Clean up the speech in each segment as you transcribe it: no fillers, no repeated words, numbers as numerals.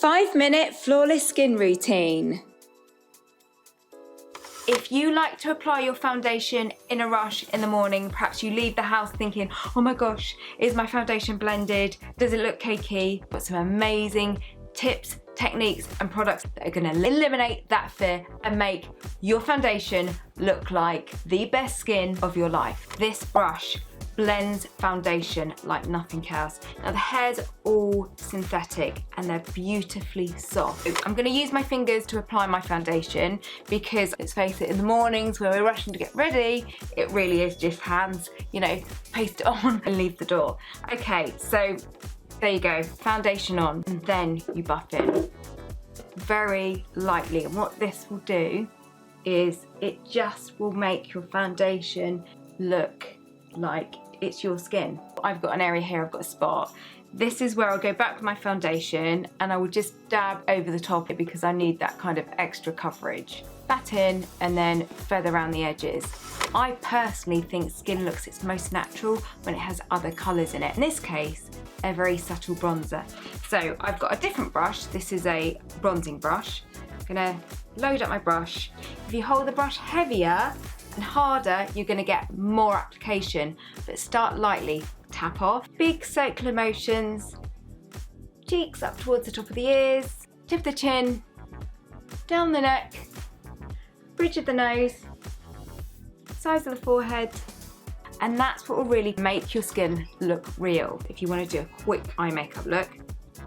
5-minute flawless skin routine. If you like to apply your foundation in a rush in the morning, perhaps you leave the house thinking, oh my gosh, is my foundation blended? Does it look cakey? Got some amazing tips, techniques and products that are gonna eliminate that fear and make your foundation look like the best skin of your life. This brush blends foundation like nothing else. Now the hairs are all synthetic and they're beautifully soft. I'm going to use my fingers to apply my foundation because, let's face it, in the mornings when we're rushing to get ready, it really is just hands, you know, paste it on and leave the door. Okay, so there you go, foundation on, and then you buff in very lightly. And what this will do is it just will make your foundation look like it's your skin. I've got an area here, I've got a spot. This is where I'll go back with my foundation and I will just dab over the top because I need that kind of extra coverage. That in and then feather around the edges. I personally think skin looks its most natural when it has other colours in it. In this case, a very subtle bronzer. So I've got a different brush. This is a bronzing brush. I'm gonna load up my brush. If you hold the brush heavier and harder, you're going to get more application, but start lightly. Tap off, big circular motions, cheeks up towards the top of the ears, tip of the chin, down the neck, bridge of the nose, sides of the forehead, and that's what will really make your skin look real. If you want to do a quick eye makeup look,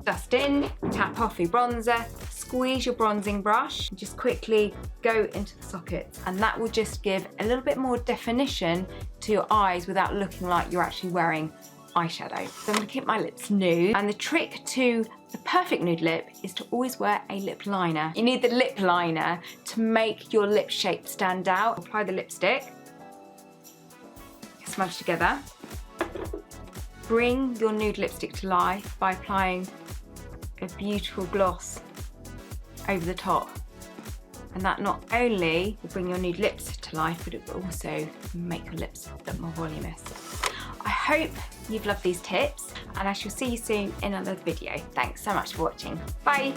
dust in, tap off your bronzer, squeeze your bronzing brush, and just quickly go into the sockets, and that will just give a little bit more definition to your eyes without looking like you're actually wearing eyeshadow. So I'm going to keep my lips nude, and the trick to the perfect nude lip is to always wear a lip liner. You need the lip liner to make your lip shape stand out. Apply the lipstick, smudge together. Bring your nude lipstick to life by applying a beautiful gloss over the top, and that not only will bring your nude lips to life, but it will also make your lips look more voluminous. I hope you've loved these tips, and I shall see you soon in another video. Thanks so much for watching. Bye.